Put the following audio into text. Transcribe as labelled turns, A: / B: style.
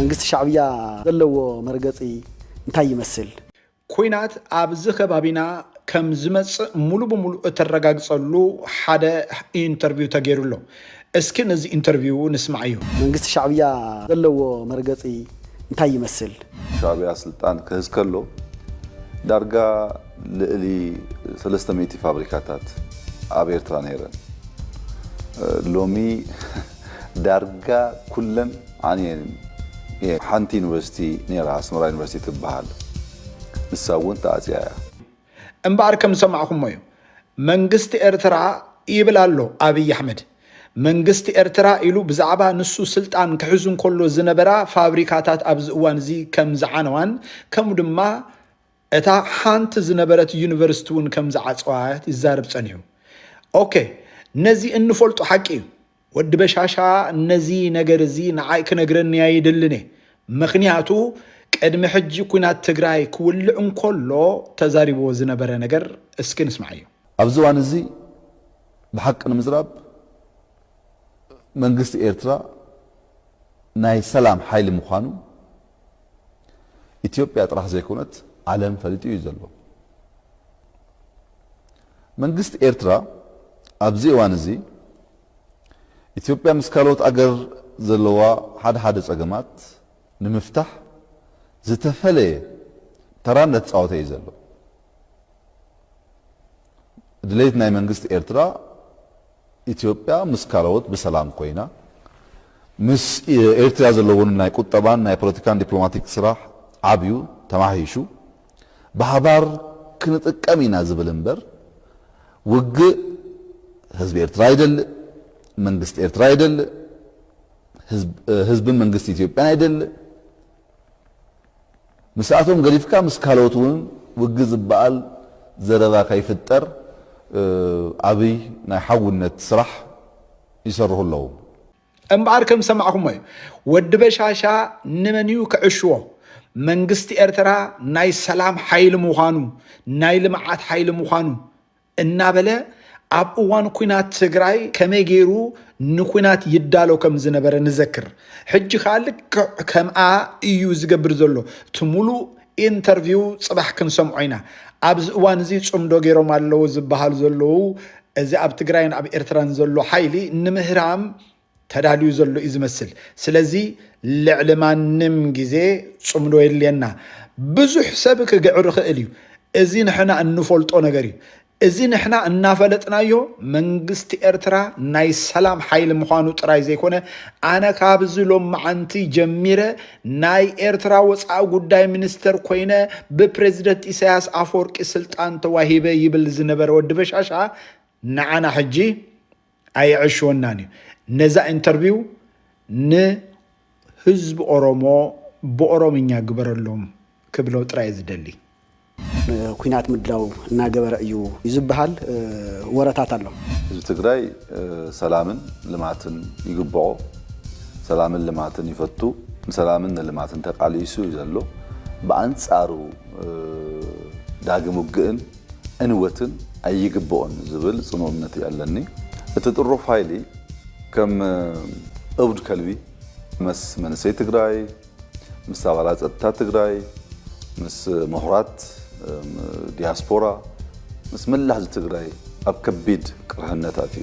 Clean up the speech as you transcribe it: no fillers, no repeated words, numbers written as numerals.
A: መንግስት ሻዕብያ ዘለዎ መርገጺ እንታይ ይመስል
B: ኩናት ኣብዚ ከባቢና ከም ዝመጽእ ሙሉ በሙሉ እተረጋግጸሉ ሓደ ኢንተርቪው ተገይሩሎ እስኪ ነዚ ኢንተርቪው ንስማዕ እዩ
A: መንግስት ሻዕብያ ዘለዎ መርገጺ እንታይ ይመስል
C: ሻዕብያ ስልጣን ክህዝ ከሎ ዳርጋ ልዕሊ 300 ፋብሪካታት ኣብ ኤርትራ ነይረን ሎሚ ዳርጋ ኩለን ዓንየን ሓንቲ ዩኒቨርሲቲ ነይራ ኣስመራ ዩኒቨርሲቲ ትበሃል ንሳውን ተኣጽያ
B: እምበኣር ከም ሰማዕኹም እዩ መንግስቲ ኤርትራ ይብል ኣሎ ኣብይ ኣሕመድ መንግስቲ ኤርትራ ኢሉ ብዛዕባ ንሱ ስልጣን ክሕዙን ከሎ ዝነበራ ፋብሪካታት ኣብዚ እዋን እዚ ከም ዝዓነዋን ከም ድማ እታ ሓንቲ ዝነበረት ዩኒቨርሲቲ እውን ከም ዝዓጽዋት ይዛረብ ጸኒሑ ኦኬ ነዚ እንፈልጦ ሓቂ እዩ ወዲ በሻሻ ነዚ ነገር እዚ ንዓይ ክነግረኒ አይደልኔ ምክንያቱ ቅድሚ ሕጂ ኩናት ትግራይ ክውልዕ እንከሎ ተዛሪቦ ዝነበረ ነገር እስኪ ንስማዕ እዩ
C: ኣብዚ እዋን እዚ ብሓቂ ንምዝራብ መንግስቲ ኤርትራ ናይ ሰላም ሓይሊ ምዃኑ ኢትዮጵያ ጥራሕ ዘይኮነት ዓለም ፈሊጡ እዩ ዘሎ መንግስቲ ኤርትራ ኣብዚ እዋን እዚ ኢትዮጵያ ምስ ካልኦት ኣገር ዘለዋ ሓደ ፀገማት ንምፍታሕ ዝተፈለየ ተራነት ጻወተ እዩ ዘሎ ድሌት ናይ መንግስቲ ኤርትራ ኢትዮጵያ ምስ ካልኦት ብሰላም ኮይና ምስ ኤርትራ ዘለውን ናይ ቁጠባን ናይ ፖለቲካን ዲፕሎማቲክ ስራሕ ዓብዩ ተማሂሹ ብሓባር ክንጥቀም ኢና ዝብል እምበር ውግእ ህዝቢ ኤርትራ አይደልእ መንግስት ኤርትራ አይደልእ ህዝብን መንግስት ኢትዮጵያ አይደልእ مساعتهم قريفكا مسكالوتون وجز بقال زربا كيفتر أبي نحاول نتسرح يسره الله
B: أمبارح كم سمعهم أيه ودبشاشا نمنيو كعشوا منجست إرترا ناي سلام حيل مخانو ناي لمعات حيل مخانو النابلة أبوان كونات تجراي كم يجيرو نكونات يدالو كم زنبر نذكر حج خالك كم يوز قبر زلو تمولو انترفيو صباح كن سمعينا أبز وانزي صمدو جيرو مالو زبهال زلو إذا أب تجراين أب إرتران زلو حيلي نمهرام تداليو زلو إزمسل سلزي لعلمان نمجزي صمدو يلينا بزح سبك جعرخ إليو إذا نحنا النفولت أنا قريب إذا نحنا النافلتنا يو منجست إرترا ناي سلام حيل مخانو تراي زي كونه أنا كابزلوم معنتي جميرة ناي إرترا وصعو قداي منستر كوينة ببريزيدنت إساياس أفورك السلطان تواهيبه يبل زنبر ودبش عشا نعنا حجي أي عشوان ناني نزا انترفيو حزب أورومو بأورومينيا قبر اللوم كبلو تراي زدلي
A: ኩናት ምድላው እና ገበረ እዩ ይዝብሃል ወረታት አለው
C: ትግራይ ሰላምን ልማትን ይግባው ሰላምን ልማትን ይፈቱ ሰላምን ልማትን ተቃሊሱ ይዘሎ በአንጻሩ ዳግም ውግእን እንወትን አይግባውን ዝብል ጽኖነት ያለኒ እትጥሮ ፋይሊ ከም እብድ ከልቢ መስ መንሰይ ትግራይ ምሳባላት ጸጥታ ትግራይ ምስ ምሁራት ዲያስፖራ مس ملاح التجراي أب كبيد كرهنتاتي